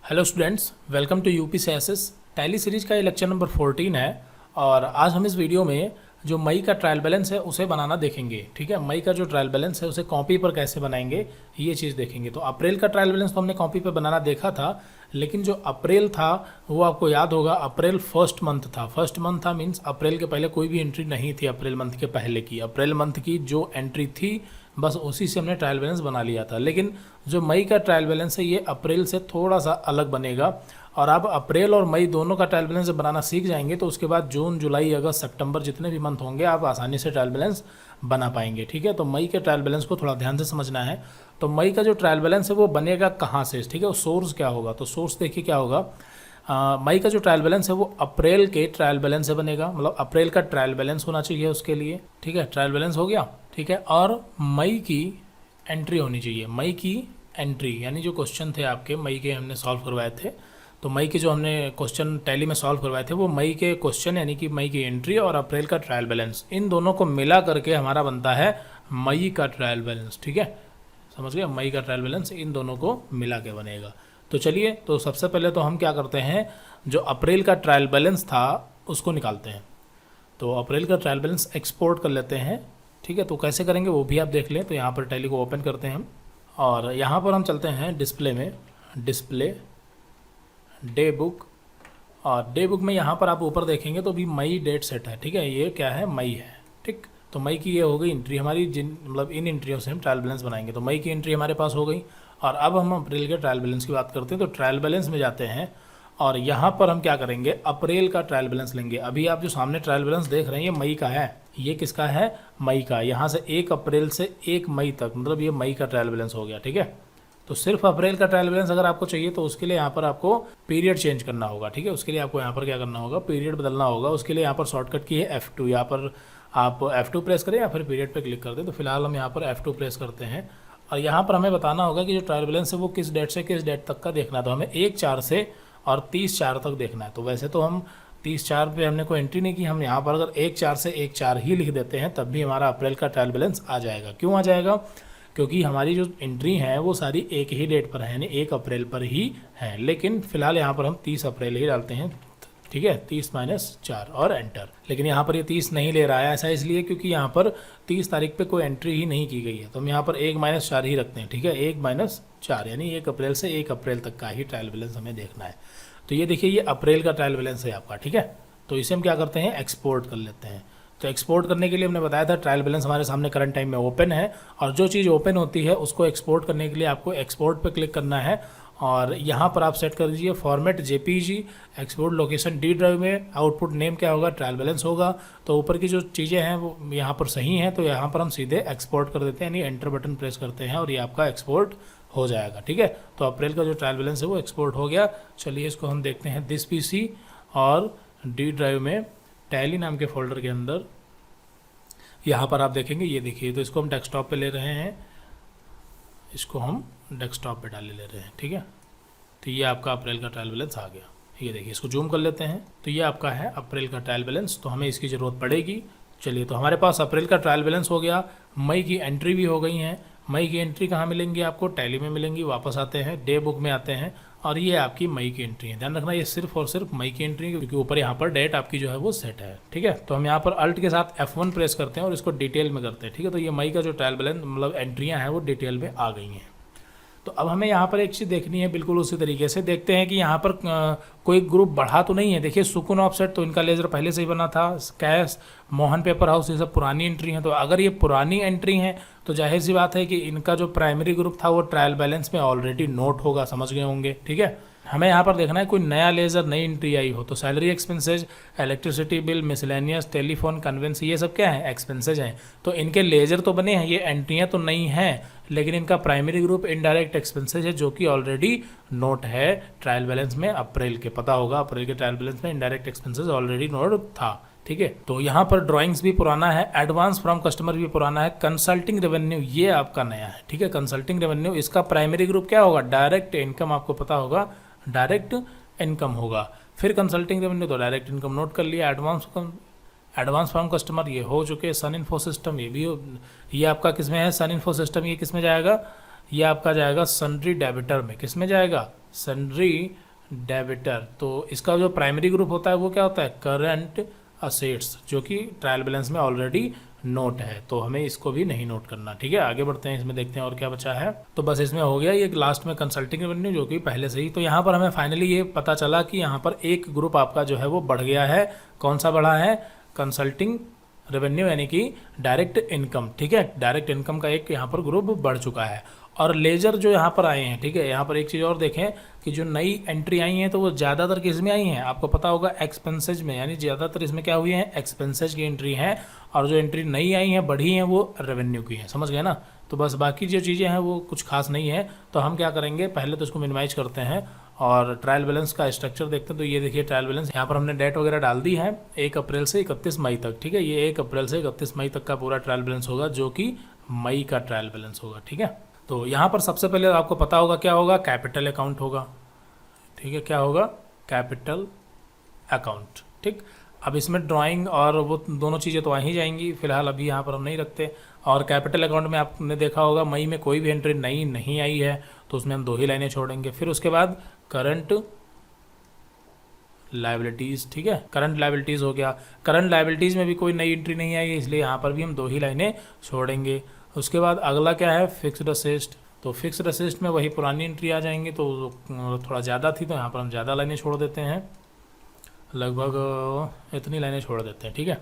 Hello students, welcome to UP CSS Tally series का ये lecture number 14 है। और आज हम इस वीडियो में जो मई का ट्रायल बैलेंस है उसे बनाना देखेंगे। ठीक है, मई का जो ट्रायल बैलेंस है उसे कॉपी पर कैसे बनाएंगे ये चीज़ देखेंगे। तो अप्रैल का ट्रायल बैलेंस तो हमने कॉपी पर बनाना देखा था, लेकिन जो अप्रैल था वो आपको याद होगा अप्रैल फर्स्ट मंथ था। फर्स्ट मंथ था मीन्स अप्रैल के पहले कोई भी एंट्री नहीं थी। अप्रैल मंथ के पहले की, अप्रैल मंथ की जो एंट्री थी बस उसी से हमने ट्रायल बैलेंस बना लिया था। लेकिन जो मई का ट्रायल बैलेंस है ये अप्रैल से थोड़ा सा अलग बनेगा। और आप अप्रैल और मई दोनों का ट्रायल बैलेंस जब बनाना सीख जाएंगे तो उसके बाद जून, जुलाई, अगस्त, सितंबर जितने भी मंथ होंगे आप आसानी से ट्रायल बैलेंस बना पाएंगे। ठीक है, तो मई के ट्रायल बैलेंस को थोड़ा ध्यान से समझना है। तो मई का जो ट्रायल बैलेंस है वो बनेगा कहाँ से, ठीक है, वो सोर्स क्या होगा। तो सोर्स देखिए क्या होगा। मई का जो ट्रायल बैलेंस है वो अप्रैल के ट्रायल बैलेंस से बनेगा, मतलब अप्रैल का ट्रायल बैलेंस होना चाहिए उसके लिए। ठीक है, ट्रायल बैलेंस हो गया। ठीक है, और मई की एंट्री होनी चाहिए। मई की एंट्री यानी जो क्वेश्चन थे आपके मई के हमने सॉल्व करवाए थे, तो मई के जो हमने क्वेश्चन टैली में सॉल्व करवाए थे वो मई के क्वेश्चन यानी कि मई की एंट्री और अप्रैल का ट्रायल बैलेंस, इन दोनों को मिला करके हमारा बनता है मई का ट्रायल बैलेंस। ठीक है, समझ गए, मई का ट्रायल बैलेंस इन दोनों को मिला के बनेगा। तो चलिए, तो सबसे पहले तो हम क्या करते हैं, जो अप्रैल का ट्रायल बैलेंस था उसको निकालते हैं। तो अप्रैल का ट्रायल बैलेंस एक्सपोर्ट कर लेते हैं। ठीक है, तो कैसे करेंगे वो भी आप देख लें। तो यहाँ पर टैली को ओपन करते हैं हम, और यहाँ पर हम चलते हैं डिस्प्ले में, डिस्प्ले डे बुक। और डे बुक में यहाँ पर आप ऊपर देखेंगे तो भी मई डेट सेट है। ठीक है, ये क्या है, मई है। ठीक, तो मई की ये हो गई एंट्री हमारी, जिन मतलब इन एंट्रियों से हम ट्रायल बैलेंस बनाएंगे। तो मई की एंट्री हमारे पास हो गई। और अब हम अप्रैल के ट्रायल बैलेंस की बात करते हैं। तो ट्रायल बैलेंस में जाते हैं और यहाँ पर हम क्या करेंगे, अप्रैल का ट्रायल बैलेंस लेंगे। अभी आप जो सामने ट्रायल बैलेंस देख रहे हैं ये मई का है। ये किसका है, मई का। यहाँ से 1 अप्रैल से 1 मई तक, मतलब ये मई का ट्रायल बैलेंस हो गया। ठीक है, तो सिर्फ अप्रैल का ट्रायल बैलेंस अगर आपको चाहिए तो उसके लिए यहाँ पर आपको पीरियड चेंज करना होगा। ठीक है, उसके लिए आपको यहाँ पर क्या करना होगा, पीरियड बदलना होगा। उसके लिए यहाँ पर शॉर्टकट की है F2। यहाँ पर आप F2 प्रेस करें या फिर पीरियड पे क्लिक कर दें। तो फिलहाल हम यहाँ पर F2 प्रेस करते हैं। और यहाँ पर हमें बताना होगा कि जो ट्रायल बैलेंस है वो किस डेट से किस डेट तक का देखना है। तो हमें 1/4 से और 30/4 तक देखना है। तो वैसे तो हम 30/4 पे हमने कोई एंट्री नहीं की, हम यहाँ पर अगर 1/4 से 1/4 ही लिख देते हैं तब भी हमारा अप्रैल का ट्रायल बैलेंस आ जाएगा। क्यों आ जाएगा, क्योंकि हमारी जो एंट्री हैं वो सारी एक ही डेट पर है, यानी 1 अप्रैल पर ही है। लेकिन फिलहाल यहाँ पर हम 30 अप्रैल ही डालते हैं। ठीक है, 30-4 और एंटर। लेकिन यहाँ पर ये 30 नहीं ले रहा है, ऐसा इसलिए क्योंकि यहाँ पर 30 तारीख पे कोई एंट्री ही नहीं की गई है। तो हम यहाँ पर 1-4 ही रखते हैं। ठीक है, 1-4 यानी 1 अप्रैल से 1 अप्रैल तक का ही ट्रायल बैलेंस हमें देखना है। तो ये देखिए, ये अप्रैल का ट्रायल बैलेंस है आपका। ठीक है, तो इसे हम क्या करते हैं, एक्सपोर्ट कर लेते हैं। तो एक्सपोर्ट करने के लिए हमने बताया था ट्रायल बैलेंस हमारे सामने करंट टाइम में ओपन है, और जो चीज़ ओपन होती है उसको एक्सपोर्ट करने के लिए आपको एक्सपोर्ट पर क्लिक करना है। और यहाँ पर आप सेट कर दीजिए format JPG, export location D drive में, आउटपुट नेम क्या होगा, ट्रायल बैलेंस होगा। तो ऊपर की जो चीज़ें हैं वो यहाँ पर सही हैं, तो यहाँ पर हम सीधे एक्सपोर्ट कर देते हैं, यानी एंटर बटन प्रेस करते हैं और ये आपका एक्सपोर्ट हो जाएगा। ठीक है, तो अप्रैल का जो ट्रायल बैलेंस है वो एक्सपोर्ट हो गया। चलिए इसको हम देखते हैं दिस पीसी और डी ड्राइव में टैली नाम के फोल्डर के अंदर। यहाँ पर आप देखेंगे, ये देखिए, तो इसको हम डेस्कटॉप पे ले रहे हैं, इसको हम डेस्कटॉप पे डाले ले रहे हैं। ठीक है, तो ये आपका अप्रैल का ट्रायल बैलेंस आ गया। ये देखिए, इसको जूम कर लेते हैं। तो ये आपका है अप्रैल का ट्रायल बैलेंस, तो हमें इसकी ज़रूरत पड़ेगी। चलिए, तो हमारे पास अप्रैल का ट्रायल बैलेंस हो गया, मई की एंट्री भी हो गई हैं। मई की एंट्री कहाँ मिलेंगी आपको, टैली में मिलेंगी। वापस आते हैं, डे बुक में आते हैं, और ये आपकी मई की एंट्री है। ध्यान रखना, ये सिर्फ और सिर्फ मई की एंट्री है, क्योंकि ऊपर यहाँ पर डेट आपकी जो है वो सेट है। ठीक है, तो हम यहाँ पर अल्ट के साथ F1 प्रेस करते हैं और इसको डिटेल में करते हैं। ठीक है, तो ये मई का जो ट्रायल बैलेंस मतलब एंट्रियाँ हैं वो डिटेल में आ गई हैं। तो अब हमें यहाँ पर एक चीज़ देखनी है, बिल्कुल उसी तरीके से देखते हैं कि यहाँ पर कोई ग्रुप बढ़ा तो नहीं है। देखिए, सुकून ऑफसेट तो इनका लेजर पहले से ही बना था, कैश, मोहन पेपर हाउस, ये सब पुरानी एंट्री हैं। तो अगर ये पुरानी एंट्री हैं तो जाहिर सी बात है कि इनका जो प्राइमरी ग्रुप था वो ट्रायल बैलेंस में ऑलरेडी नोट होगा, समझ गए होंगे। ठीक है, हमें यहाँ पर देखना है कोई नया लेजर, नई एंट्री आई हो। तो salary expenses, electricity bill, miscellaneous, telephone, conveyance, ये सब क्या है, एक्सपेंसेज हैं। तो इनके लेजर तो बने हैं, ये एंट्रियाँ तो नहीं हैं, लेकिन इनका प्राइमरी ग्रुप इनडायरेक्ट एक्सपेंसेज है, जो कि ऑलरेडी नोट है ट्रायल बैलेंस में। अप्रैल के पता होगा, अप्रैल के ट्रायल बैलेंस में इनडायरेक्ट एक्सपेंसेज ऑलरेडी नोट था। ठीक है, तो यहाँ पर ड्राइंग्स भी पुराना है, एडवांस फ्रॉम कस्टमर भी पुराना है, कंसल्टिंग रेवेन्यू ये आपका नया है। ठीक है, कंसल्टिंग रेवेन्यू, इसका प्राइमरी ग्रुप क्या होगा, डायरेक्ट इनकम, आपको पता होगा डायरेक्ट इनकम होगा। फिर कंसल्टिंग रेवेन्यू तो डायरेक्ट इनकम नोट कर लिया। एडवांस फ्रॉम कस्टमर ये हो चुके। सन इन्फो सिस्टम ये भी हो, ये आपका किस में है, सन इन्फो सिस्टम, ये किस में जाएगा, ये आपका जाएगा सन्ड्री डेबिटर में। किस में जाएगा? Sundry debtor. तो इसका जो प्राइमरी ग्रुप होता है वो क्या होता है? करंट असेट्स, जो कि ट्रायल बैलेंस में ऑलरेडी नोट है, तो हमें इसको भी नहीं नोट करना। ठीक है, आगे बढ़ते हैं, इसमें देखते हैं और क्या बचा है। तो बस इसमें हो गया ये लास्ट में कंसल्टिंग रेवेन्यू, जो कि पहले से ही। तो यहाँ पर हमें फाइनली ये पता चला कि यहाँ पर एक ग्रुप आपका जो है वो बढ़ गया है। कौन सा बढ़ा है? कंसल्टिंग रेवेन्यू, यानी कि डायरेक्ट इनकम। ठीक है, डायरेक्ट इनकम का एक यहाँ पर ग्रुप बढ़ चुका है। और लेजर जो यहाँ पर आए हैं, ठीक है, यहाँ पर एक चीज़ और देखें कि जो नई एंट्री आई हैं तो वो ज़्यादातर किस में आई हैं? आपको पता होगा एक्सपेंसेज में, यानी ज़्यादातर इसमें क्या हुई हैं? एक्सपेंसेज की एंट्री हैं। और जो एंट्री नई आई हैं, बढ़ी हैं, वो रेवेन्यू की हैं। समझ गए ना? तो बस बाकी जो चीज़ें हैं वो कुछ खास नहीं है। तो हम क्या करेंगे, पहले तो इसको मिनिमाइज करते हैं और ट्रायल बैलेंस का स्ट्रक्चर देखते हैं। तो ये देखिए ट्रायल बैलेंस, यहाँ पर हमने डेट वगैरह डाल दी है 1 अप्रैल से 31 मई तक। ठीक है, ये 1 अप्रैल से 31 मई तक का पूरा ट्रायल बैलेंस होगा, जो कि मई का ट्रायल बैलेंस होगा। ठीक है, तो यहाँ पर सबसे पहले आपको पता होगा क्या होगा? कैपिटल अकाउंट होगा। ठीक है, क्या होगा? Capital account. ठीक, अब इसमें ड्राइंग और वो दोनों चीज़ें तो आ ही जाएंगी, फिलहाल अभी यहाँ पर हम नहीं रखते। और कैपिटल अकाउंट में आपने देखा होगा मई में कोई भी एंट्री नई नहीं आई है, तो उसमें हम 2 ही लाइनें छोड़ेंगे। फिर उसके बाद करंट लायबिलिटीज़। ठीक है, करंट लायबिलिटीज़ हो गया। करंट लायबिलिटीज़ में भी कोई नई एंट्री नहीं आई है, इसलिए यहाँ पर भी हम 2 ही लाइनें छोड़ेंगे। उसके बाद अगला क्या है? Fixed asset. तो फिक्स्ड असेस्ट में वही पुरानी एंट्री आ जाएंगी, तो थोड़ा ज़्यादा थी, तो यहाँ पर हम ज़्यादा लाइनें छोड़ देते हैं, लगभग इतनी लाइनें छोड़ देते हैं। ठीक है,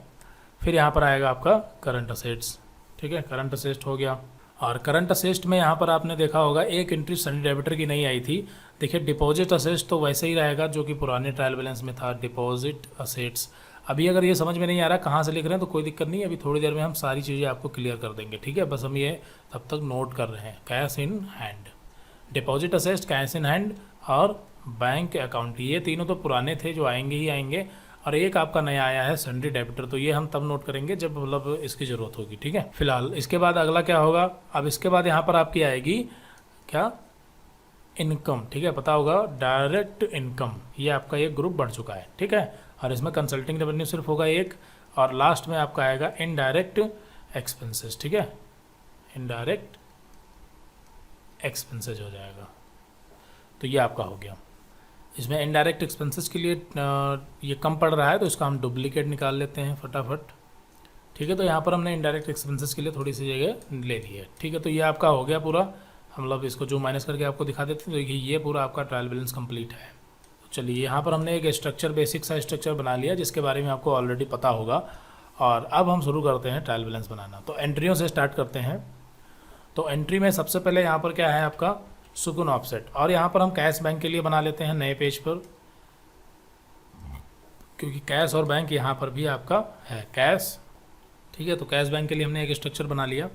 फिर यहाँ पर आएगा आपका करंट असेट्स। ठीक है, करंट असेस्ट हो गया। और करंट असेस्ट में यहाँ पर आपने देखा होगा एक एंट्री सन्ड्री डेबिटर की नहीं आई थी। देखिए डिपॉजिट असेट्स तो वैसे ही रहेगा जो कि पुराने ट्रायल बैलेंस में था, डिपॉजिट असेट्स। अभी अगर ये समझ में नहीं आ रहा कहाँ से लिख रहे हैं तो कोई दिक्कत नहीं है, अभी थोड़ी देर में हम सारी चीज़ें आपको क्लियर कर देंगे। ठीक है, बस हम ये तब तक नोट कर रहे हैं। Cash in hand, deposit assets, cash in hand और बैंक अकाउंट, ये तीनों तो पुराने थे जो आएंगे ही आएंगे। और एक आपका नया आया है सन्ड्री डेबिटर, तो ये हम तब नोट करेंगे जब मतलब इसकी ज़रूरत होगी। ठीक है, फिलहाल इसके बाद अगला क्या होगा? अब इसके बाद यहाँ पर आपकी आएगी क्या? इनकम। ठीक है, पता होगा डायरेक्ट इनकम, ये आपका एक ग्रुप बढ़ चुका है। ठीक है, और इसमें कंसल्टिंग रेवेन्यू सिर्फ होगा एक, और लास्ट में आपका आएगा इनडायरेक्ट एक्सपेंसेस। ठीक है, इनडायरेक्ट एक्सपेंसेस हो जाएगा। तो ये आपका हो गया। इसमें इनडायरेक्ट एक्सपेंसेस के लिए ये कम पड़ रहा है, तो इसका हम डुप्लीकेट निकाल लेते हैं फटाफट। ठीक है, तो यहाँ पर हमने इनडायरेक्ट एक्सपेंसेस के लिए थोड़ी सी जगह ले ली है। ठीक है, तो ये आपका हो गया पूरा। हम लोग इसको जो माइनस करके आपको दिखा देते हैं, तो देखिए ये पूरा आपका ट्रायल बैलेंस कंप्लीट है। तो चलिए यहाँ पर हमने एक स्ट्रक्चर, बेसिक सा स्ट्रक्चर बना लिया, जिसके बारे में आपको ऑलरेडी पता होगा। और अब हम शुरू करते हैं ट्रायल बैलेंस बनाना। तो एंट्रियों से स्टार्ट करते हैं। तो एंट्री में सबसे पहले यहाँ पर क्या है आपका? सुकून ऑफसेट। और यहाँ पर हम कैश बैंक के लिए बना लेते हैं नए पेज पर, क्योंकि कैश और बैंक यहाँ पर भी आपका है कैश। ठीक है, तो कैश बैंक के लिए हमने एक स्ट्रक्चर बना लिया।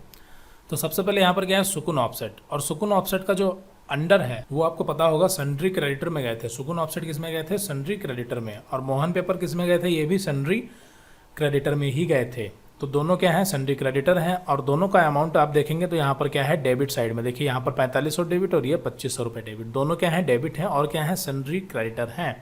तो सबसे पहले यहाँ पर क्या है? सुकून ऑफसेट। और सुकून ऑफसेट का जो अंडर है वो आपको पता होगा सन्ड्री क्रेडिटर में गए थे। सुकून ऑफसेट किस में गए थे? सन्ड्री क्रेडिटर में। और मोहन पेपर किस में गए थे? ये भी सन्ड्री क्रेडिटर में ही गए थे। तो दोनों क्या हैं? सन्ड्री क्रेडिटर हैं। और दोनों का अमाउंट आप देखेंगे तो यहाँ पर क्या है? डेबिट साइड में देखिए, यहाँ पर 4500 डेबिट और ये 2500 रुपये डेबिट। दोनों क्या हैं? डेबिट हैं। और क्या है? सन्ड्री क्रेडिटर हैं।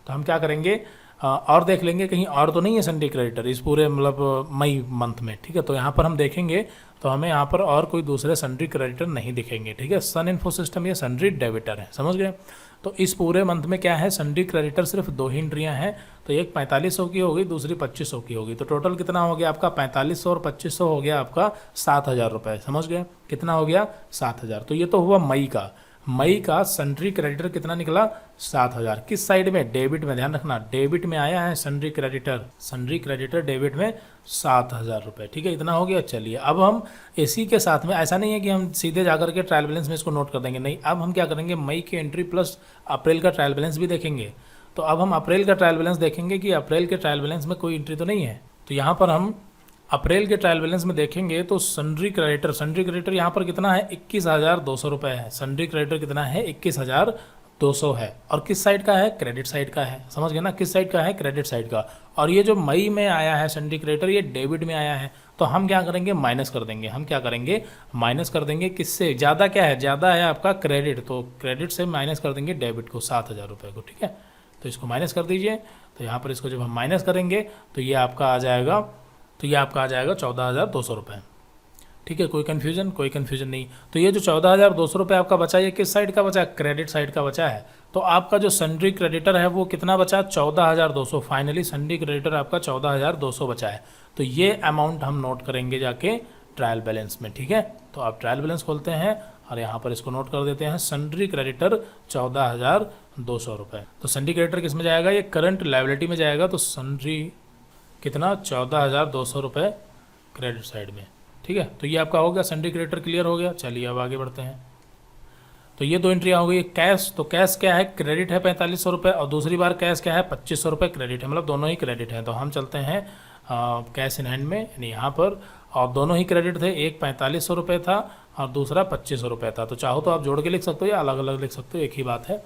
तो हम क्या करेंगे और देख लेंगे कहीं और तो नहीं है सन्ड्री क्रेडिटर इस पूरे मतलब मई मंथ में। ठीक है, तो यहाँ पर हम देखेंगे तो हमें यहाँ पर और कोई दूसरे सन्ड्री क्रेडिटर नहीं दिखेंगे। ठीक है, सन इन्फो सिस्टम ये सन्ड्री डेबिटर है, समझ गए। तो इस पूरे मंथ में क्या है? सन्ड्री क्रेडिटर सिर्फ 2 ही एंट्रियाँ हैं। तो एक 4500 की होगी, दूसरी 2500 की होगी। तो टोटल कितना हो गया आपका? 4500 और 2500 हो गया आपका 7000 रुपये। समझ गए, कितना हो गया? 7000। तो ये तो हुआ मई का। मई का सन्ड्री क्रेडिटर कितना निकला? 7000। किस साइड में? डेबिट में। ध्यान रखना, डेबिट में आया है sundry creditor. Sundry creditor debit में 7000 रुपये। ठीक है, इतना हो गया। चलिए अब हम इसी के साथ में, ऐसा नहीं है कि हम सीधे जाकर के ट्रायल बैलेंस में इसको नोट कर देंगे, नहीं। अब हम क्या करेंगे? मई की एंट्री प्लस अप्रैल का ट्रायल बैलेंस भी देखेंगे। तो अब हम अप्रैल का ट्रायल बैलेंस देखेंगे कि अप्रैल के ट्रायल बैलेंस में कोई एंट्री तो नहीं है। तो यहाँ पर हम अप्रैल के ट्रायल बैलेंस में देखेंगे तो सन्ड्री क्रेडिटर यहाँ पर कितना है? 21,200 रुपये है। सन्ड्री क्रेडिटर कितना है? 21,200 है। और किस साइड का है? क्रेडिट साइड का है। समझ गए ना, किस साइड का है? क्रेडिट साइड का। और ये जो मई में आया है सन्ड्री क्रेडिटर, ये डेबिट में आया है। तो हम क्या करेंगे? माइनस कर देंगे। हम क्या करेंगे? माइनस कर देंगे। किससे? ज़्यादा क्या है? ज़्यादा है आपका क्रेडिट, तो क्रेडिट से माइनस कर देंगे डेबिट को, 7000 रुपये को। ठीक है, तो इसको माइनस कर दीजिए। तो यहाँ पर इसको जब हम माइनस करेंगे तो ये आपका आ जाएगा 14,200 रुपये। ठीक है, कोई कन्फ्यूजन नहीं। तो ये जो 14,200 रुपये आपका बचा, ये किस साइड का बचा? क्रेडिट साइड का बचा है। तो आपका जो सन्ड्री क्रेडिटर है वो कितना बचा? 14,200। फाइनली सन्ड्री क्रेडिटर आपका 14,200 बचा है। तो ये अमाउंट हम नोट करेंगे जाके ट्रायल बैलेंस में, ठीक है। तो आप ट्रायल बैलेंस खोलते हैं और यहाँ पर इसको नोट कर देते हैं, सन्ड्री क्रेडिटर 14,200 रुपये। तो सन्ड्री क्रेडिटर किस में जाएगा? ये करंट लायबिलिटी में जाएगा। तो सन्ड्री कितना? 14,200 रुपये क्रेडिट साइड में, ठीक है। तो ये आपका हो गया, सन्ड्री क्रेडिटर क्लियर हो गया। चलिए अब आगे बढ़ते हैं। तो ये दो एंट्रियाँ हो गई। कैश, तो कैश क्या है? क्रेडिट है 4500 रुपये, और दूसरी बार कैश क्या है? 2500 रुपये क्रेडिट है, मतलब दोनों ही क्रेडिट हैं। तो हम चलते हैं कैश इन हैंड में, यानी यहाँ पर, और दोनों ही क्रेडिट थे। एक 4500 रुपये था और दूसरा 2500 रुपये था। तो चाहो तो आप जोड़ के लिख सकते हो या अलग अलग लिख सकते हो, एक ही बात है।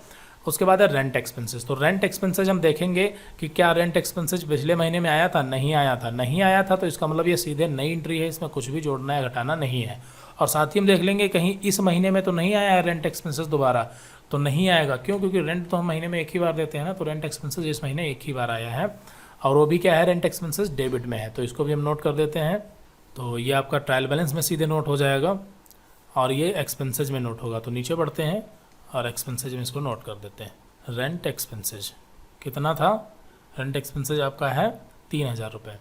उसके बाद है रेंट एक्सपेंसेस। तो रेंट एक्सपेंसेस हम देखेंगे कि क्या रेंट एक्सपेंसेस पिछले महीने में आया था? नहीं आया था। नहीं आया था तो इसका मतलब ये सीधे नई एंट्री है, इसमें कुछ भी जोड़ना है घटाना नहीं है। और साथ ही हम देख लेंगे कहीं इस महीने में तो नहीं आया है रेंट एक्सपेंसेस दोबारा, तो नहीं आएगा। क्यों? क्योंकि रेंट तो हम महीने में एक ही बार देते हैं ना, तो रेंट एक्सपेंसेस इस महीने एक ही बार आया है, और वो भी क्या है? रेंट एक्सपेंसेस डेबिट में है। तो इसको भी हम नोट कर देते हैं। तो ये आपका ट्रायल बैलेंस में सीधे नोट हो जाएगा और ये एक्सपेंसेज में नोट होगा। तो नीचे बढ़ते हैं और एक्सपेंसेज में इसको नोट कर देते हैं। रेंट एक्सपेंसेज कितना था? रेंट एक्सपेंसेज आपका है 3,000 रुपये।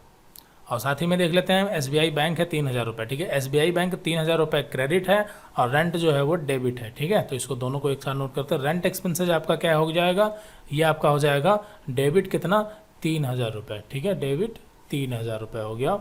और साथ ही में देख लेते हैं SBI बैंक है 3,000 रुपये, ठीक है। SBI बैंक 3,000 रुपये क्रेडिट है और रेंट जो है वो डेबिट है, ठीक है। तो इसको दोनों को एक साथ नोट करते हैं। रेंट एक्सपेंसेज आपका क्या हो जाएगा? ये आपका हो जाएगा डेबिट कितना? 3,000 रुपये, ठीक है। डेबिट 3,000 रुपये हो गया।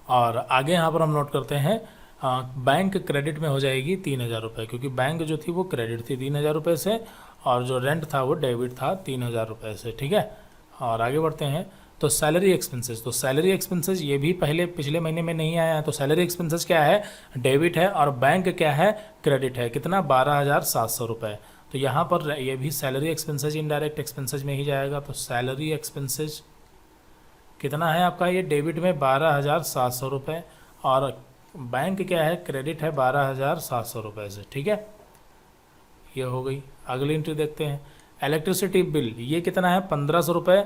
और आगे यहाँ पर हम नोट करते हैं बैंक क्रेडिट में हो जाएगी 3,000 रुपये, क्योंकि बैंक जो थी वो क्रेडिट थी 3,000 रुपये से, और जो रेंट था वो डेबिट था 3,000 रुपये से, ठीक है। और आगे बढ़ते हैं। तो सैलरी एक्सपेंसेस, तो सैलरी एक्सपेंसेस ये भी पिछले महीने में नहीं आया है। तो सैलरी एक्सपेंसेस क्या है? डेबिट है, और बैंक क्या है? क्रेडिट है। कितना? 12,700 रुपये। तो यहाँ पर ये भी सैलरी एक्सपेंसेस इनडायरेक्ट एक्सपेंसेस में ही जाएगा। तो सैलरी एक्सपेंसेस कितना है आपका? ये डेबिट में 12,700 रुपये, और बैंक क्या है? क्रेडिट है 12,700 रुपये से, ठीक है। ये हो गई। अगली एंट्री देखते हैं। इलेक्ट्रिसिटी बिल, ये कितना है? 1,500 रुपये।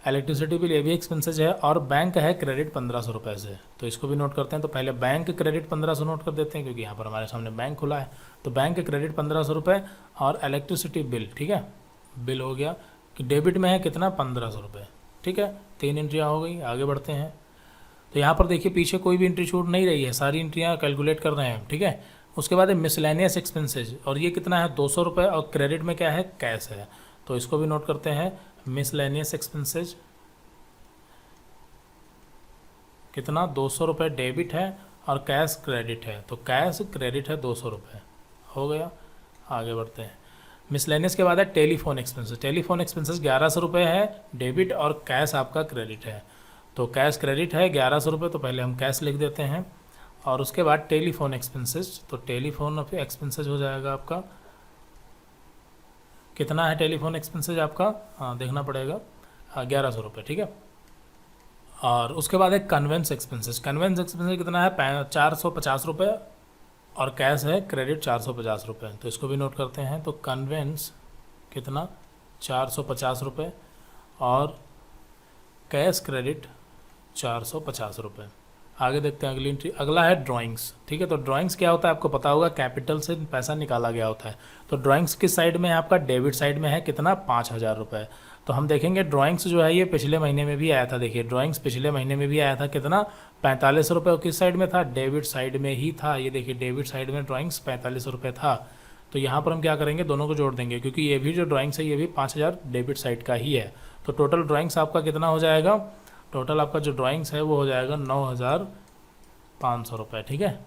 इलेक्ट्रिसिटी बिल ये भी एक्सपेंसेज है, और बैंक है क्रेडिट 1,500 रुपये से। तो इसको भी नोट करते हैं। तो पहले बैंक क्रेडिट 1,500 नोट कर देते हैं, क्योंकि यहाँ पर हमारे सामने बैंक खुला है। तो बैंक क्रेडिट 1,500 रुपये और इलेक्ट्रिसिटी बिल, ठीक है, बिल हो गया कि डेबिट में है कितना? 1,500 रुपये, ठीक है। 3 एंट्रियाँ हो गई। आगे बढ़ते हैं। तो यहाँ पर देखिए पीछे कोई भी एंट्री छूट नहीं रही है, सारी एंट्रियाँ कैलकुलेट कर रहे हैं हम, ठीक है। उसके बाद है मिसलेनियस एक्सपेंसेज, और ये कितना है? 200 रुपये, और क्रेडिट में क्या है? कैश है। तो इसको भी नोट करते हैं। मिसलेनियस एक्सपेंसेज कितना? 200 रुपये डेबिट है और कैश क्रेडिट है। तो कैश क्रेडिट है 200 रुपये, हो गया। आगे बढ़ते हैं। मिसलेनियस के बाद है टेलीफोन एक्सपेंसेस। टेलीफोन एक्सपेंसेस 1,100 रुपये है डेबिट, और कैश आपका क्रेडिट है। तो कैश क्रेडिट है 1,100 रुपये, तो पहले हम कैश लिख देते हैं। और उसके बाद टेलीफोन एक्सपेंसेस, तो टेलीफोन एक्सपेंसेस हो जाएगा आपका कितना है? टेलीफोन एक्सपेंसेस आपका, हाँ देखना पड़ेगा, 1,100 रुपये, ठीक है। और उसके बाद है कन्वेंस एक्सपेंसेस। कन्वेंस एक्सपेंसेस कितना है? 450 रुपये, और कैश है क्रेडिट 450 रुपये। तो इसको भी नोट करते हैं। तो कन्वेंस कितना? 450 रुपये, और कैश क्रेडिट 450 रुपये। आगे देखते हैं अगली एंट्री। अगला है ड्राइंग्स, ठीक है। तो ड्राइंग्स क्या होता है आपको पता होगा, कैपिटल से पैसा निकाला गया होता है। तो ड्राइंग्स किस साइड में है आपका? डेबिट साइड में है। कितना? 5,000 रुपये। तो हम देखेंगे ड्राइंग्स जो है ये पिछले महीने में भी आया था। देखिए ड्राइंग्स पिछले महीने में भी आया था। कितना? 45 रुपये। और किस साइड में था? डेबिट साइड में ही था। ये देखिए डेबिट साइड में ड्राइंग्स 45 रुपये था। तो यहाँ पर हम क्या करेंगे? दोनों को जोड़ देंगे, क्योंकि ये भी जो ड्राइंग्स है ये भी 5,000 डेबिट साइड का ही है। तो टोटल ड्राइंग्स आपका कितना हो जाएगा? टोटल आपका जो ड्राइंग्स है वो हो जाएगा 9,500 रुपये, ठीक है।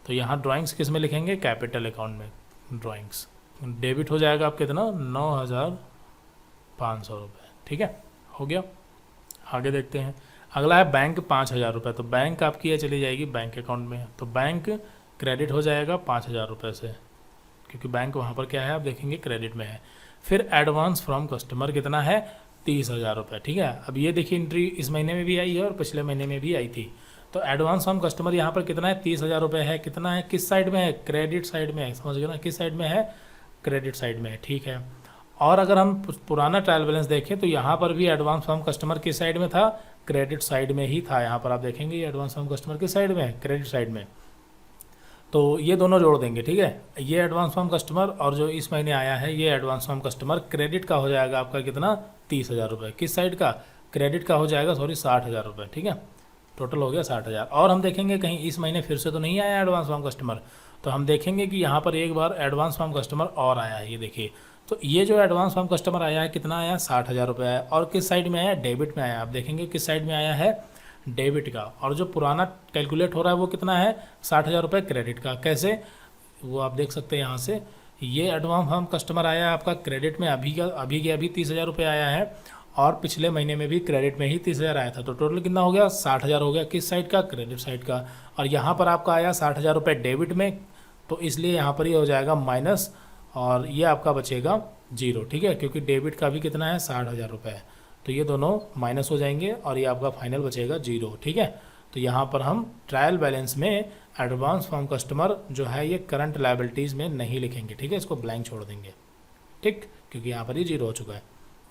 तो यहाँ ड्राइंग्स किस में लिखेंगे? कैपिटल अकाउंट में ड्राइंग्स। डेबिट हो जाएगा आप कितना? 9,500 रुपये, ठीक है, हो गया। आगे देखते हैं। अगला है बैंक 5,000 रुपये। तो बैंक आपकी ये चली जाएगी बैंक अकाउंट में। तो बैंक क्रेडिट हो जाएगा 5,000 रुपये से, क्योंकि बैंक वहाँ पर क्या है आप देखेंगे क्रेडिट में है। फिर एडवांस फ्रॉम कस्टमर कितना है? 30,000 रुपये, ठीक है। अब ये देखिए एंट्री इस महीने में भी आई है और पिछले महीने में भी आई थी। तो एडवांस फ्रॉम कस्टमर यहाँ पर कितना है? 30,000 रुपये है। कितना है? किस साइड में है? क्रेडिट साइड में है, समझ गए ना? किस साइड में है? क्रेडिट साइड में है, ठीक है। और अगर हम पुराना ट्रायल बैलेंस देखें तो यहाँ पर भी एडवांस फ्रॉम कस्टमर किस साइड में था? क्रेडिट साइड में ही था। यहाँ पर आप देखेंगे ये एडवांस फ्रॉम कस्टमर किस साइड में है? क्रेडिट साइड में। तो ये दोनों जोड़ देंगे, ठीक है। ये एडवांस फॉर्म कस्टमर और जो इस महीने आया है ये एडवांस फॉर्म कस्टमर, क्रेडिट का हो जाएगा आपका कितना, 30,000 रुपये। किस साइड का, क्रेडिट का हो जाएगा, सॉरी 60,000 रुपये, ठीक है। टोटल हो गया 60,000। और हम देखेंगे कहीं इस महीने फिर से तो नहीं आया एडवांस फॉर्म कस्टमर, तो हम देखेंगे कि यहाँ पर एक बार एडवांस फॉर्म कस्टमर और आया है, ये देखिए। तो ये जो एडवांस फॉर्म कस्टमर आया है कितना आया, 60,000 रुपये आया। और किस साइड में आया, डेबिट में आया। आप देखेंगे किस साइड में आया है, डेबिट का। और जो पुराना कैलकुलेट हो रहा है वो कितना है, 60,000 रुपये क्रेडिट का। कैसे, वो आप देख सकते हैं यहाँ से। ये एडवांस फॉर्म कस्टमर आया है आपका क्रेडिट में, अभी के अभी 30,000 रुपये आया है। और पिछले महीने में भी क्रेडिट में ही 30,000 आया था, तो टोटल कितना हो गया, 60,000 हो गया। किस साइड का, क्रेडिट साइड का। और यहाँ पर आपका आया 60,000 रुपये डेबिट में, तो इसलिए यहाँ पर ये हो जाएगा माइनस, और ये आपका बचेगा 0, ठीक है, क्योंकि डेबिट का भी कितना है, 60,000 रुपये। तो ये दोनों माइनस हो जाएंगे और ये आपका फाइनल बचेगा 0, ठीक है। तो यहाँ पर हम ट्रायल बैलेंस में एडवांस फॉर्म कस्टमर जो है ये करंट लायबिलिटीज़ में नहीं लिखेंगे, ठीक है, इसको ब्लैंक छोड़ देंगे, ठीक, क्योंकि यहाँ पर ये 0 हो चुका है।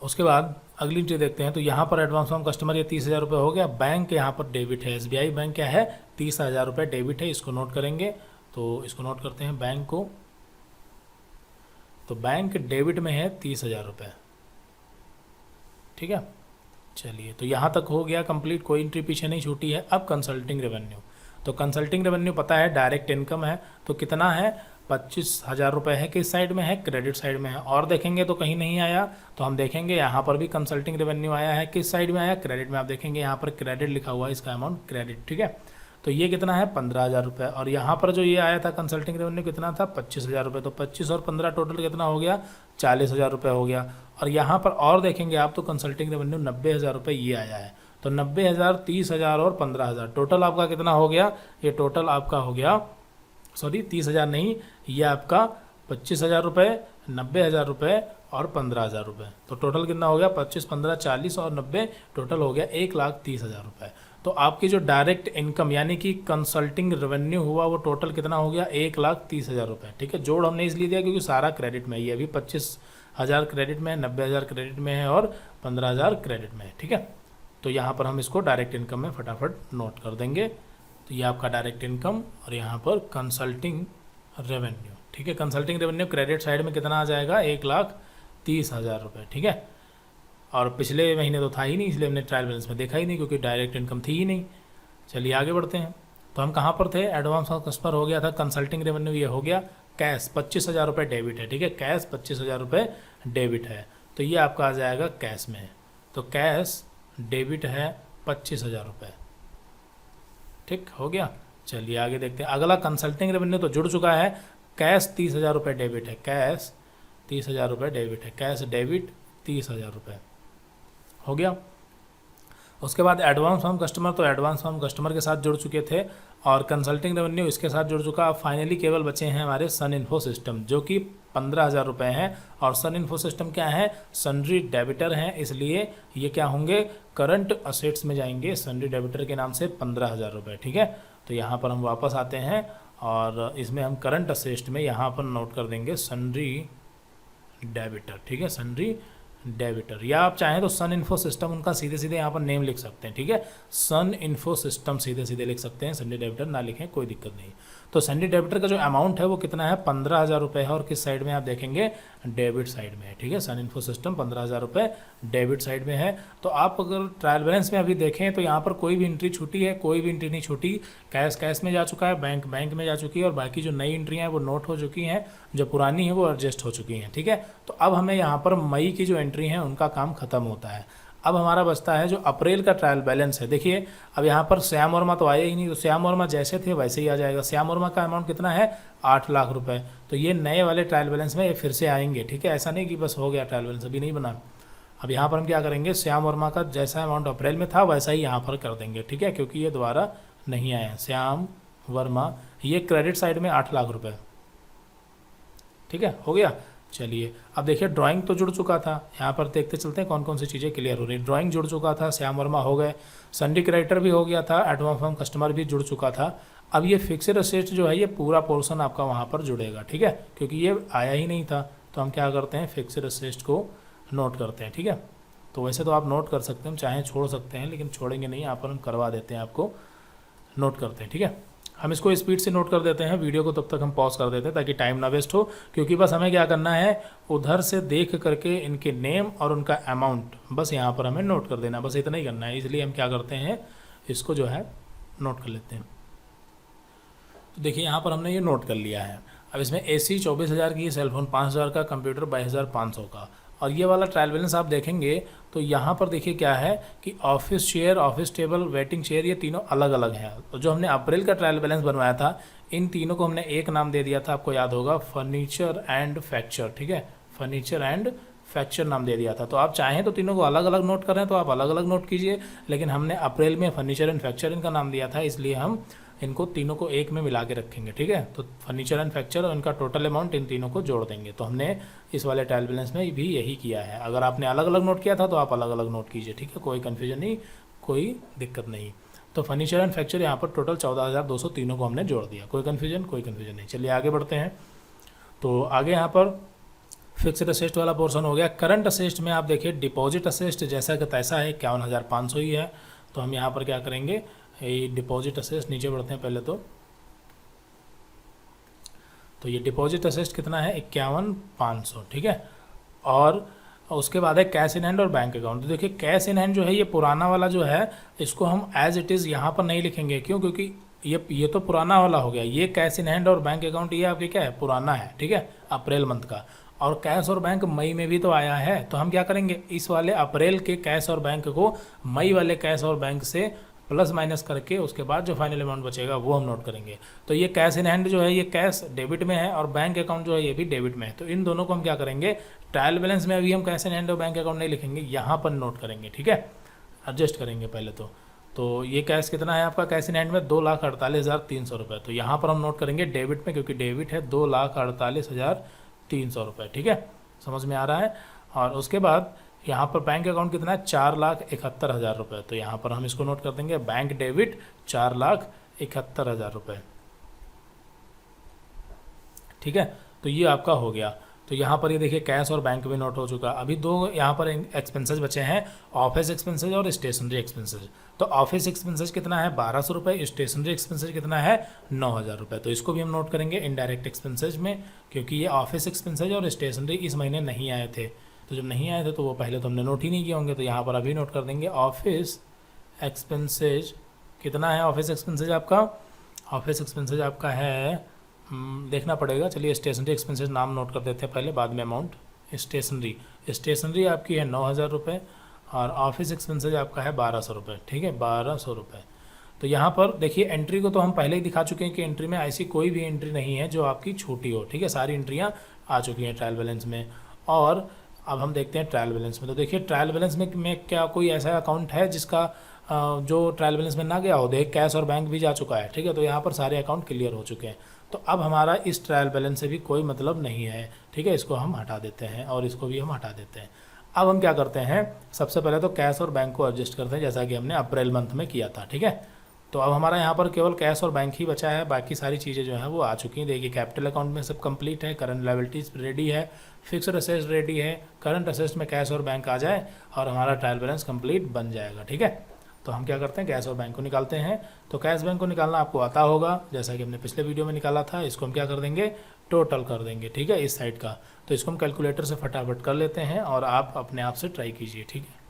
उसके बाद अगली एंट्री देखते हैं। तो यहाँ पर एडवांस फॉर्म कस्टमर ये 30,000 रुपये हो गया। बैंक यहाँ पर डेबिट है, SBI बैंक क्या है, 30,000 रुपये डेबिट है, इसको नोट करेंगे। तो इसको नोट करते हैं बैंक को। तो बैंक डेबिट में है 30,000 रुपये, ठीक है। चलिए, तो यहाँ तक हो गया कंप्लीट, कोई एंट्री पीछे नहीं छूटी है। अब कंसल्टिंग रेवेन्यू। तो कंसल्टिंग रेवेन्यू पता है डायरेक्ट इनकम है, तो कितना है, 25,000 रुपये है। किस साइड में है, क्रेडिट साइड में है। और देखेंगे तो कहीं नहीं आया, तो हम देखेंगे यहाँ पर भी कंसल्टिंग रेवेन्यू आया है। किस साइड में आया, क्रेडिट में। आप देखेंगे यहाँ पर क्रेडिट लिखा हुआ है, इसका अमाउंट क्रेडिट, ठीक है। तो ये कितना है, 15,000 रुपये। और यहाँ पर जो ये आया था कंसल्टिंग रेवेन्यू कितना था, 25,000 रुपये। तो 25 और 15 टोटल कितना हो गया, 40,000 रुपये हो गया। और यहाँ पर और देखेंगे आप तो कंसल्टिंग रेवेन्यू 90,000 रुपये ये आया है। तो 90,000, 30,000 और 15,000 टोटल आपका कितना हो गया, ये टोटल आपका हो गया, सॉरी 30,000 नहीं, ये आपका 25,000 रुपये, 90,000 रुपये और 15,000 रुपये। तो टोटल कितना हो गया, 25, 15, 40 और 90, टोटल हो गया 1,30,000 रुपये। तो आपकी जो डायरेक्ट इनकम यानी कि कंसल्टिंग रेवेन्यू हुआ वो टोटल कितना हो गया, 1,30,000 रुपये, ठीक है। जोड़ हमने इसलिए दिया क्योंकि सारा क्रेडिट में, ये अभी 25,000 क्रेडिट में है, 90,000 क्रेडिट में है और 15,000 क्रेडिट में है, ठीक है। तो यहाँ पर हम इसको डायरेक्ट इनकम में फटाफट नोट कर देंगे। तो ये आपका डायरेक्ट इनकम और यहाँ पर कंसल्टिंग रेवेन्यू, ठीक है। कंसल्टिंग रेवेन्यू क्रेडिट साइड में कितना आ जाएगा, 1,30,000 रुपये, ठीक है। और पिछले महीने तो था ही नहीं, इसलिए हमने ट्रायल बैलेंस में देखा ही नहीं, क्योंकि डायरेक्ट इनकम थी ही नहीं। चलिए आगे बढ़ते हैं। तो हम कहाँ पर थे, एडवांस ऑफ कस्टमर हो गया था, कंसल्टिंग रेवेन्यू ये हो गया, कैश 25,000 रुपये डेबिट है, ठीक है। कैश 25,000 रुपये डेबिट है, तो ये आपका आ जाएगा कैश में। तो कैश डेबिट है 25,000 रुपये, ठीक हो गया। चलिए आगे देखते हैं। अगला कंसल्टिंग रेवेन्यू तो जुड़ चुका है, कैश 30,000 रुपये डेबिट है, कैश 30,000 रुपये डेबिट है, कैश डेबिट 30,000 रुपये हो गया। उसके बाद एडवांस फॉर्म कस्टमर, तो एडवांस फॉर्म कस्टमर के साथ जुड़ चुके थे और कंसल्टिंग रेवेन्यू इसके साथ जुड़ चुका। अब फाइनली केवल बचे हैं हमारे सन इन्फो सिस्टम, जो कि 15,000 रुपये हैं। और सन इन्फो सिस्टम क्या है, सन्ड्री डेबिटर हैं, इसलिए ये क्या होंगे, करंट असेट्स में जाएंगे। सन्ड्री डेबिटर के नाम से 15,000 रुपये, ठीक है। तो यहाँ पर हम वापस आते हैं और इसमें हम करंट असेट्स में यहाँ पर नोट कर देंगे सन्ड्री डेबिटर, ठीक है, सन्ड्री डेबिटर। या आप चाहें तो सन इन्फो सिस्टम उनका सीधे सीधे यहाँ पर नेम लिख सकते हैं, ठीक है। सन इन्फो सिस्टम सीधे सीधे लिख सकते हैं, सन्ड्री डेबिटर ना लिखें कोई दिक्कत नहीं। तो सन्ड्री डेबिटर का जो अमाउंट है वो कितना है, 15,000 रुपये है। और किस साइड में आप देखेंगे, डेबिट साइड में है, ठीक है। सन इन्फो सिस्टम 15,000 रुपये डेबिट साइड में है। तो आप अगर ट्रायल बैलेंस में अभी देखें तो यहाँ पर कोई भी एंट्री छूटी है, कोई भी एंट्री नहीं छूटी। कैश कैश में जा चुका है, बैंक बैंक में जा चुकी है और बाकी जो नई एंट्रियाँ हैं वो नोट हो चुकी हैं, जो पुरानी है वो एडजस्ट हो चुकी हैं, ठीक है। तो अब हमें यहाँ पर मई की जो एंट्री है उनका काम खत्म होता है। अब हमारा बचता है जो अप्रैल का ट्रायल बैलेंस है। देखिए अब यहाँ पर श्याम वर्मा तो आया ही नहीं, तो श्याम वर्मा जैसे थे वैसे ही आ जाएगा। श्याम वर्मा का अमाउंट कितना है, 8 लाख रुपए। तो ये नए वाले ट्रायल बैलेंस में ये फिर से आएंगे, ठीक है। ऐसा नहीं कि बस हो गया ट्रायल बैलेंस, अभी नहीं बना। अब यहाँ पर हम क्या करेंगे, श्याम वर्मा का जैसा अमाउंट अप्रैल में था वैसा ही यहाँ पर कर देंगे, ठीक है, क्योंकि ये दोबारा नहीं आया। श्याम वर्मा ये क्रेडिट साइड में 8 लाख रुपये, ठीक है, हो गया। चलिए अब देखिए ड्राइंग तो जुड़ चुका था, यहाँ पर देखते चलते हैं कौन कौन सी चीज़ें क्लियर हो रही है। ड्राइंग जुड़ चुका था, श्याम वर्मा हो गए, सन्ड्री क्रेडिटर भी हो गया था, एडवांस फॉर्म कस्टमर भी जुड़ चुका था। अब ये फिक्स्ड असेट्स जो है ये पूरा पोर्शन आपका वहाँ पर जुड़ेगा, ठीक है, क्योंकि ये आया ही नहीं था। तो हम क्या करते हैं, फिक्स्ड असेट्स को नोट करते हैं, ठीक है। तो वैसे तो आप नोट कर सकते हैं, चाहे छोड़ सकते हैं, लेकिन छोड़ेंगे नहीं, यहाँ पर हम करवा देते हैं, आपको नोट करते हैं, ठीक है। हम इसको स्पीड से नोट कर देते हैं, वीडियो को तब तक हम पॉज कर देते हैं ताकि टाइम ना वेस्ट हो, क्योंकि बस हमें क्या करना है, उधर से देख करके इनके नेम और उनका अमाउंट बस यहाँ पर हमें नोट कर देना, बस इतना ही करना है। इसलिए हम क्या करते हैं, इसको जो है नोट कर लेते हैं। तो देखिए यहाँ पर हमने ये नोट कर लिया है। अब इसमें AC 24,000 की, सेलफोन 5,000 का, कंप्यूटर 22,500 का। और ये वाला ट्रायल बैलेंस आप देखेंगे तो यहाँ पर देखिए क्या है कि office chair, office table, waiting chair, ये तीनों अलग अलग हैं। तो जो हमने अप्रैल का ट्रायल बैलेंस बनवाया था, इन तीनों को हमने एक नाम दे दिया था, आपको याद होगा, फर्नीचर एंड फैक्चर। ठीक है, फर्नीचर एंड फैक्चर नाम दे दिया था। तो आप चाहें तो तीनों को अलग अलग नोट कर रहे हैं तो आप अलग अलग नोट कीजिए, लेकिन हमने अप्रैल में फर्नीचर एंड फैक्चर इनका नाम दिया था, इसलिए हम इनको तीनों को एक में मिला के रखेंगे। ठीक है, तो फर्नीचर एंड फैक्चर और इनका टोटल अमाउंट इन तीनों को जोड़ देंगे। तो हमने इस वाले ट्रायल बैलेंस में भी यही किया है। अगर आपने अलग अलग नोट किया था तो आप अलग अलग नोट कीजिए। ठीक है, कोई कन्फ्यूजन नहीं, कोई दिक्कत नहीं। तो फर्नीचर एंड फैक्चर यहाँ पर टोटल 14,200 तीनों को हमने जोड़ दिया। कोई कन्फ्यूजन नहीं। चलिए आगे बढ़ते हैं। तो आगे यहाँ पर फिक्स्ड असेस्ट वाला पोर्शन हो गया। करंट असेस्ट में आप देखिए डिपॉजिट असेस्ट जैसा कि तैसा है, 51,500 ही है। तो हम यहाँ पर क्या करेंगे, ये डिपॉजिट असेस्ट, नीचे बढ़ते हैं पहले तो ये डिपॉजिट असेस्ट कितना है, 51,500। ठीक है, और उसके बाद है कैश इन हैंड और बैंक अकाउंट। तो देखिए कैश इन हैंड जो है, ये पुराना वाला जो है, इसको हम एज इट इज़ यहाँ पर नहीं लिखेंगे। क्यों? क्योंकि ये तो पुराना वाला हो गया। ये कैश इन हैंड और बैंक अकाउंट ये आपके क्या है, पुराना है। ठीक है, अप्रैल मंथ का। और कैश और बैंक मई में भी तो आया है, तो हम क्या करेंगे, इस वाले अप्रैल के कैश और बैंक को मई वाले कैश और बैंक से प्लस माइनस करके उसके बाद जो फाइनल अमाउंट बचेगा वो हम नोट करेंगे। तो ये कैश इन हैंड जो है, ये कैश डेबिट में है और बैंक अकाउंट जो है ये भी डेबिट में है। तो इन दोनों को हम क्या करेंगे, ट्रायल बैलेंस में अभी हम कैश इन हैंड और बैंक अकाउंट नहीं लिखेंगे, यहाँ पर नोट करेंगे। ठीक है, एडजस्ट करेंगे पहले तो ये कैश कितना है आपका, कैश इन हैंड में 2,48,300 रुपये। तो यहाँ पर हम नोट करेंगे डेबिट में, क्योंकि डेबिट है 2,48,300 रुपये। ठीक है, समझ में आ रहा है। और उसके बाद यहाँ पर बैंक अकाउंट कितना है, 4,71,000 रुपये। तो यहाँ पर हम इसको नोट कर देंगे, बैंक डेबिट 4,71,000 रुपये। ठीक है, तो ये आपका हो गया। तो यहाँ पर ये देखिए कैश और बैंक भी नोट हो चुका। अभी दो यहाँ पर एक्सपेंसेस बचे हैं, ऑफिस एक्सपेंसेस और स्टेशनरी एक्सपेंसेस। तो ऑफिस एक्सपेंसेस कितना है, 1,200 रुपये। स्टेशनरी एक्सपेंसेस कितना है, 9,000 रुपये। तो इसको भी हम नोट करेंगे इनडायरेक्ट एक्सपेंसेज में, क्योंकि ये ऑफिस एक्सपेंसेज और स्टेशनरी इस महीने नहीं आए थे। तो जब नहीं आए थे तो वो पहले तो हमने नोट ही नहीं किए होंगे। तो यहाँ पर अभी नोट कर देंगे ऑफिस एक्सपेंसेज कितना है। ऑफिस एक्सपेंसेज आपका है, देखना पड़ेगा। चलिए स्टेशनरी एक्सपेंसेज नाम नोट कर देते हैं पहले, बाद में अमाउंट। स्टेशनरी आपकी है 9,000 रुपये और ऑफिस एक्सपेंसेज आपका है 1,200 रुपये। ठीक है, 1,200 रुपये। तो यहाँ पर देखिए एंट्री को तो हम पहले ही दिखा चुके हैं कि एंट्री में ऐसी कोई भी एंट्री नहीं है जो आपकी छोटी हो। ठीक है, सारी एंट्रियाँ आ चुकी हैं ट्रायल बैलेंस में। और अब हम देखते हैं ट्रायल बैलेंस में। तो देखिए ट्रायल बैलेंस में क्या कोई ऐसा अकाउंट है जिसका जो ट्रायल बैलेंस में ना गया हो। देख कैश और बैंक भी जा चुका है। ठीक है, तो यहाँ पर सारे अकाउंट क्लियर हो चुके हैं। तो अब हमारा इस ट्रायल बैलेंस से भी कोई मतलब नहीं है। ठीक है, इसको हम हटा देते हैं और इसको भी हम हटा देते हैं। अब हम क्या करते हैं, सबसे पहले तो कैश और बैंक को एडजस्ट करते हैं, जैसा कि हमने अप्रैल मंथ में किया था। ठीक है, तो अब हमारा यहाँ पर केवल कैश और बैंक ही बचा है, बाकी सारी चीज़ें जो हैं वो आ चुकी हैं। देखिए कैपिटल अकाउंट में सब कंप्लीट है, करंट लायबिलिटीज़ रेडी है, फिक्स्ड असेट्स रेडी है। करंट असेट्स में कैश और बैंक आ जाए और हमारा ट्रायल बैलेंस कंप्लीट बन जाएगा। ठीक है, तो हम क्या करते हैं, कैश और बैंक को निकालते हैं। तो कैश बैंक को निकालना आपको आता होगा, जैसा कि हमने पिछले वीडियो में निकाला था। इसको हम क्या कर देंगे, टोटल कर देंगे। ठीक है, इस साइड का। तो इसको हम कैलकुलेटर से फटाफट कर लेते हैं और आप अपने आप से ट्राई कीजिए। ठीक है,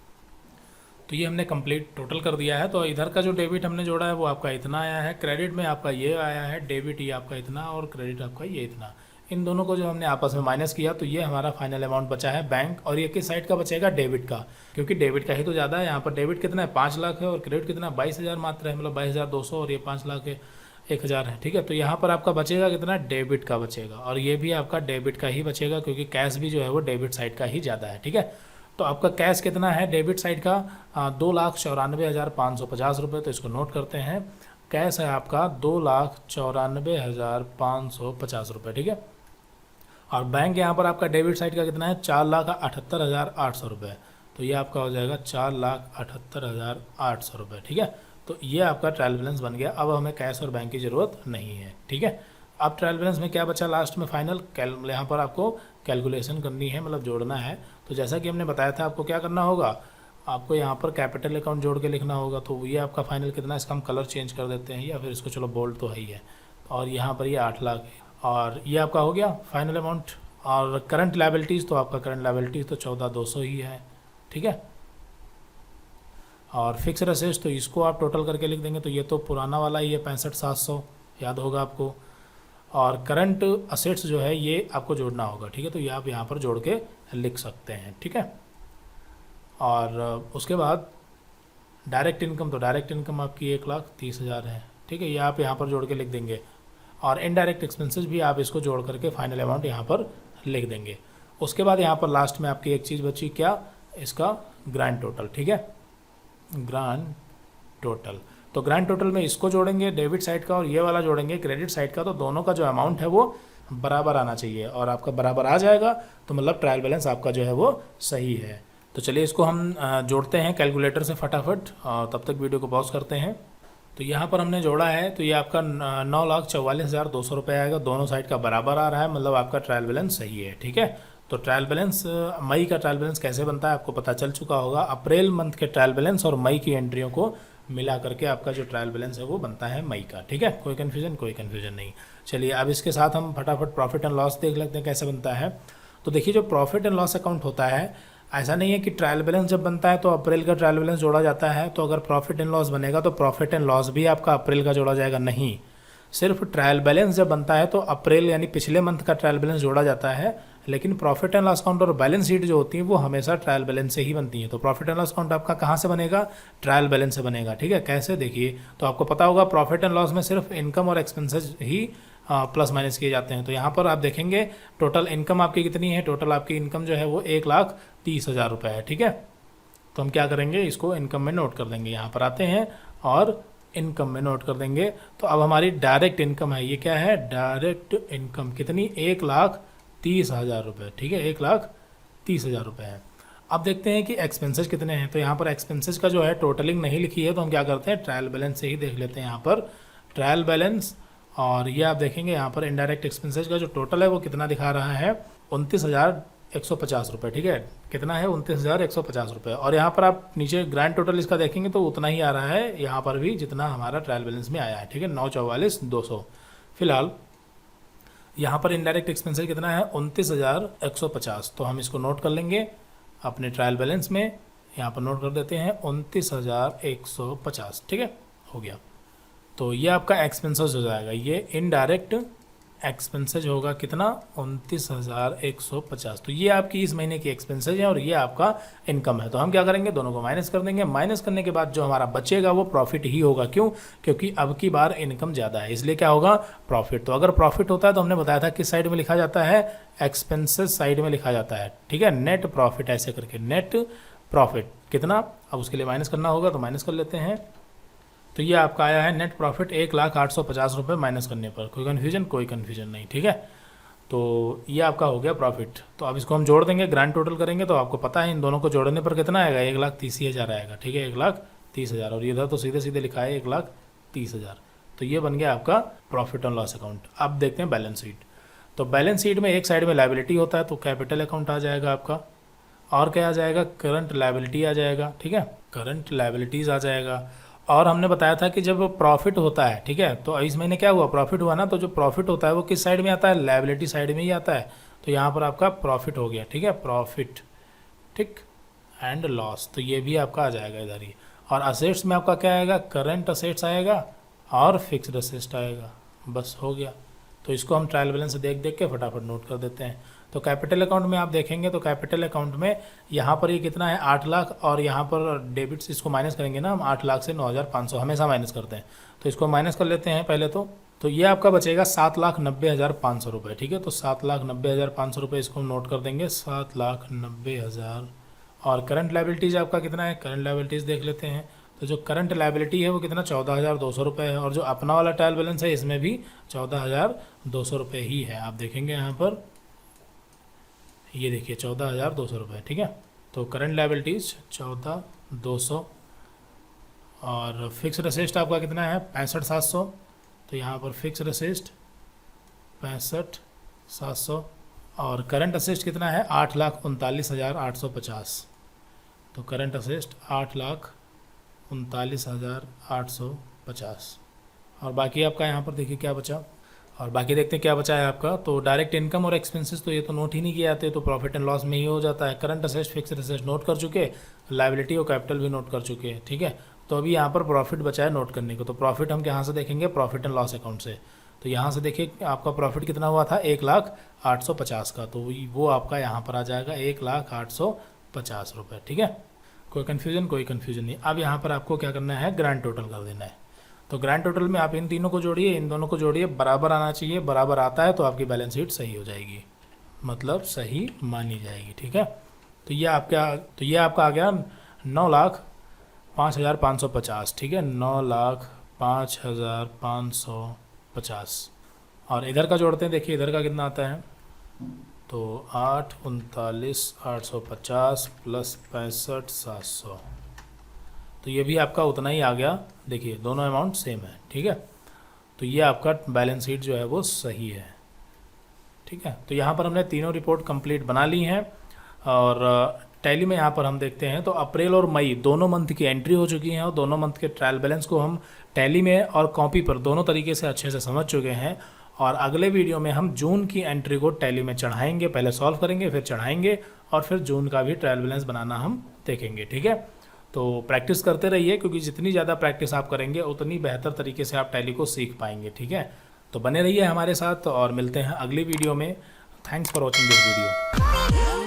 तो ये हमने कंप्लीट टोटल कर दिया है। तो इधर का जो डेबिट हमने जोड़ा है वो आपका इतना आया है, क्रेडिट में आपका ये आया है, डेबिट ये आपका इतना और क्रेडिट आपका ये इतना। इन दोनों को जो हमने आपस में माइनस किया तो ये हमारा फाइनल अमाउंट बचा है बैंक। और ये किस साइड का बचेगा, डेबिट का, क्योंकि डेबिट का ही तो ज़्यादा है। यहाँ पर डेबिट कितना है, 5 लाख है और क्रेडिट कितना 22,000 मात्र है, मतलब 22,200 और ये 5,01,000 है। ठीक है, तो यहाँ पर आपका बचेगा कितना, डेबिट का बचेगा। और ये भी आपका डेबिट का ही बचेगा, क्योंकि कैश भी जो है वो डेबिट साइड का ही ज़्यादा है। ठीक है, तो आपका कैश कितना है डेबिट साइड का, 2,94,550 रुपये। तो इसको नोट करते हैं, कैश है आपका 2,94,550 रुपये। ठीक है, और बैंक यहाँ पर आपका डेबिट साइड का कितना है, 4,78,800 रुपये। तो ये आपका हो जाएगा 4,78,800 रुपये। ठीक है, तो ये आपका ट्रायल बैलेंस बन गया। अब हमें कैश और बैंक की ज़रूरत नहीं है। ठीक है, अब ट्रायल बैलेंस में क्या बचा लास्ट में, फाइनल यहाँ पर आपको कैलकुलेशन करनी है, मतलब जोड़ना है। तो जैसा कि हमने बताया था आपको क्या करना होगा, आपको यहाँ पर कैपिटल अकाउंट जोड़ के लिखना होगा। तो ये आपका फाइनल कितना, इसका हम कलर चेंज कर देते हैं या फिर इसको चलो बोल्ड तो है ही है। और यहाँ पर ये 8 लाख है और ये आपका हो गया फाइनल अमाउंट। और करंट लायबिलिटीज़, तो आपका करंट लायबिलिटीज़ तो 14,200 ही है, ठीक है। और फिक्स असेट्स तो इसको आप टोटल करके लिख देंगे, तो ये तो पुराना वाला ही है 65,700, याद होगा आपको। और करंट असेट्स जो है ये आपको जोड़ना होगा, ठीक है। तो ये आप यहाँ पर जोड़ के लिख सकते हैं, ठीक है। और उसके बाद डायरेक्ट इनकम, तो डायरेक्ट इनकम आपकी 1,30,000 है, ठीक है। ये आप यहाँ पर जोड़ के लिख देंगे। और इनडायरेक्ट एक्सपेंसेस भी आप इसको जोड़ करके फाइनल अमाउंट यहाँ पर लिख देंगे। उसके बाद यहाँ पर लास्ट में आपकी एक चीज़ बची, क्या, इसका ग्रैंड टोटल, ठीक है, ग्रैंड टोटल। तो ग्रैंड टोटल में इसको जोड़ेंगे डेबिट साइड का और ये वाला जोड़ेंगे क्रेडिट साइड का, तो दोनों का जो अमाउंट है वो बराबर आना चाहिए। और आपका बराबर आ जाएगा तो मतलब ट्रायल बैलेंस आपका जो है वो सही है। तो चलिए इसको हम जोड़ते हैं कैलकुलेटर से फटाफट, तब तक वीडियो को पॉज करते हैं। तो यहाँ पर हमने जोड़ा है, तो ये आपका 9,44,200 रुपये आएगा, दोनों साइड का बराबर आ रहा है, मतलब आपका ट्रायल बैलेंस सही है, ठीक है। तो ट्रायल बैलेंस, मई का ट्रायल बैलेंस कैसे बनता है आपको पता चल चुका होगा। अप्रैल मंथ के ट्रायल बैलेंस और मई की एंट्रियों को मिला करके आपका जो ट्रायल बैलेंस है वो बनता है मई का, ठीक है। कोई कन्फ्यूजन नहीं। चलिए अब इसके साथ हम फटाफट प्रॉफिट एंड लॉस देख लेते हैं कैसे बनता है। तो देखिए जो प्रॉफिट एंड लॉस अकाउंट होता है, ऐसा नहीं है कि ट्रायल बैलेंस जब बनता है तो अप्रैल का ट्रायल बैलेंस जोड़ा जाता है, तो अगर प्रॉफिट एंड लॉस बनेगा तो प्रॉफिट एंड लॉस भी आपका अप्रैल का जोड़ा जाएगा, नहीं। सिर्फ ट्रायल बैलेंस जब बनता है तो अप्रैल यानी पिछले मंथ का ट्रायल बैलेंस जोड़ा जाता है, लेकिन प्रॉफिट एंड लॉस अकाउंट और बैलेंस शीट जो होती है वो हमेशा ट्रायल बैलेंस से ही बनती है। तो प्रॉफिट एंड लॉस अकाउंट आपका कहाँ से बनेगा, ट्रायल बैलेंस से बनेगा, ठीक है। कैसे, देखिए, तो आपको पता होगा प्रॉफिट एंड लॉस में सिर्फ इनकम और एक्सपेंसेस ही प्लस माइनस किए जाते हैं। तो यहाँ पर आप देखेंगे टोटल इनकम आपकी कितनी है, टोटल आपकी इनकम जो है वो 1,30,000 रुपये है, ठीक है। तो हम क्या करेंगे, इसको इनकम में नोट कर देंगे, यहाँ पर आते हैं और इनकम में नोट कर देंगे। तो अब हमारी डायरेक्ट इनकम है, ये क्या है, डायरेक्ट इनकम कितनी, 1,30,000 रुपये, ठीक है, 1,30,000 रुपये है। अब देखते हैं कि एक्सपेंसेस कितने हैं। तो यहाँ पर एक्सपेंसेस का जो है टोटलिंग नहीं लिखी है, तो हम क्या करते हैं, ट्रायल बैलेंस से ही देख लेते हैं। यहाँ पर ट्रायल बैलेंस, और ये आप देखेंगे यहाँ पर इनडायरेक्ट एक्सपेंसेस का जो टोटल है वो कितना दिखा रहा है, 29,150 रुपये, ठीक है। कितना है, 29,150 रुपये। और यहाँ पर आप नीचे ग्रैंड टोटल इसका देखेंगे तो उतना ही आ रहा है यहाँ पर भी जितना हमारा ट्रायल बैलेंस में आया है, ठीक है, 9,44,200। फिलहाल यहाँ पर इनडायरेक्ट एक्सपेंसेस कितना है, 29,150। तो हम इसको नोट कर लेंगे अपने ट्रायल बैलेंस में, यहाँ पर नोट कर देते हैं 29,150, ठीक है, हो गया। तो ये आपका एक्सपेंसेस हो जाएगा, ये इनडायरेक्ट एक्सपेंसेज होगा कितना, 29,150। तो ये आपकी इस महीने की एक्सपेंसेज है और ये आपका इनकम है। तो हम क्या करेंगे, दोनों को माइनस कर देंगे। माइनस करने के बाद जो हमारा बचेगा वो प्रॉफिट ही होगा, क्यों, क्योंकि अब की बार इनकम ज़्यादा है, इसलिए क्या होगा, प्रॉफिट। तो अगर प्रॉफिट होता है तो हमने बताया था किस साइड में लिखा जाता है, एक्सपेंसेस साइड में लिखा जाता है, ठीक है, नेट प्रॉफिट ऐसे करके, नेट प्रॉफिट कितना, अब उसके लिए माइनस करना होगा, तो माइनस कर लेते हैं। तो ये आपका आया है नेट प्रॉफिट 1,08,50 रुपये माइनस करने पर। कोई कन्फ्यूजन नहीं, ठीक है। तो ये आपका हो गया प्रॉफिट। तो अब इसको हम जोड़ देंगे, ग्रैंड टोटल करेंगे, तो आपको पता है इन दोनों को जोड़ने पर कितना आएगा, 1,30,000 आएगा, ठीक है, 1,30,000। और इधर तो सीधे सीधे लिखा है 1,30,000। तो ये बन गया आपका प्रॉफिट एंड लॉस अकाउंट। अब देखते हैं बैलेंस शीट। तो बैलेंस शीट में एक साइड में लायबिलिटी होता है, तो कैपिटल अकाउंट आ जाएगा आपका, और क्या आ जाएगा, करंट लायबिलिटी आ जाएगा, ठीक है, करंट लायबिलिटीज़ आ जाएगा। और हमने बताया था कि जब प्रॉफिट होता है, ठीक है, तो इस महीने क्या हुआ, प्रॉफिट हुआ ना, तो जो प्रॉफिट होता है वो किस साइड में आता है, लायबिलिटी साइड में ही आता है। तो यहाँ पर आपका प्रॉफिट हो गया, ठीक है, प्रॉफिट, ठीक, एंड लॉस, तो ये भी आपका आ जाएगा इधर ही। और असेट्स में आपका क्या आएगा, करंट असेट्स आएगा और फिक्स्ड असेट्स आएगा, बस हो गया। तो इसको हम ट्रायल बैलेंस देख देख के फटाफट नोट कर देते हैं। तो कैपिटल अकाउंट में आप देखेंगे तो कैपिटल अकाउंट में यहाँ पर ये कितना है, 8 लाख, और यहाँ पर डेबिट्स इसको माइनस करेंगे ना हम, 8 लाख से 9,500 हमेशा माइनस करते हैं, तो इसको माइनस कर लेते हैं पहले। तो ये आपका बचेगा 7,90,500 रुपये, ठीक है। तो 7,90,500 रुपये इसको हम नोट कर देंगे, 7,90,000। और करंट लायबिलिटीज़ आपका कितना है, करंट लायबिलिटीज़ देख लेते हैं। तो जो करंट लायबिलिटी है वो कितना, 14,200 रुपये है। और जो अपना वाला ट्रायल बैलेंस है इसमें भी 14,200 रुपये ही है। आप देखेंगे यहाँ पर, ये देखिए 14,200 रुपये, ठीक है। तो करंट लायबिलिटीज़ 14,200। और फिक्स्ड असेस्ट आपका कितना है, 65,700। तो यहाँ पर फिक्स्ड असेस्ट 65,700। और करंट असेस्ट कितना है, 8,39,850, तो करंट असेस्ट 8,39,850 और बाकी आपका यहाँ पर देखिए क्या बचा। और बाकी देखते हैं क्या बचा है आपका। तो डायरेक्ट इनकम और एक्सपेंसेस तो ये तो नोट ही नहीं किए जाते, तो प्रॉफिट एंड लॉस में ही हो जाता है। Current asset fixed asset note कर चुके, लायबिलिटी और कैपिटल भी नोट कर चुके हैं, ठीक है। तो अभी यहाँ पर प्रॉफिट बचा है नोट करने को। तो प्रॉफिट हम यहाँ से देखेंगे प्रॉफिट एंड लॉस अकाउंट से। तो यहाँ से देखिए आपका प्रॉफिट कितना हुआ था 1,08,50 का, तो वो आपका यहाँ पर आ जाएगा 1,08,50 रुपये, ठीक है। कोई कन्फ्यूजन नहीं। अब यहाँ पर आपको क्या करना है, ग्रैंड टोटल कर देना है। तो ग्रैंड टोटल में आप इन तीनों को जोड़िए, इन दोनों को जोड़िए, बराबर आना चाहिए। बराबर आता है तो आपकी बैलेंस शीट सही हो जाएगी, मतलब सही मानी जाएगी, ठीक है। तो ये आपका आ गया 9,05,550, ठीक है, 9,05,550। और इधर का जोड़ते हैं, देखिए इधर का कितना आता है। तो 8,39,850 प्लस 65,700, तो ये भी आपका उतना ही आ गया। देखिए दोनों अमाउंट सेम है, ठीक है। तो ये आपका बैलेंस शीट जो है वो सही है, ठीक है। तो यहाँ पर हमने तीनों रिपोर्ट कंप्लीट बना ली हैं। और टैली में यहाँ पर हम देखते हैं तो अप्रैल और मई दोनों मंथ की एंट्री हो चुकी हैं और दोनों मंथ के ट्रायल बैलेंस को हम टैली में और कॉपी पर दोनों तरीके से अच्छे से समझ चुके हैं। और अगले वीडियो में हम जून की एंट्री को टैली में चढ़ाएंगे, पहले सॉल्व करेंगे फिर चढ़ाएंगे और फिर जून का भी ट्रायल बैलेंस बनाना हम देखेंगे, ठीक है। तो प्रैक्टिस करते रहिए, क्योंकि जितनी ज़्यादा प्रैक्टिस आप करेंगे उतनी बेहतर तरीके से आप टैली को सीख पाएंगे, ठीक है। तो बने रहिए हमारे साथ और मिलते हैं अगली वीडियो में। Thanks for watching this video.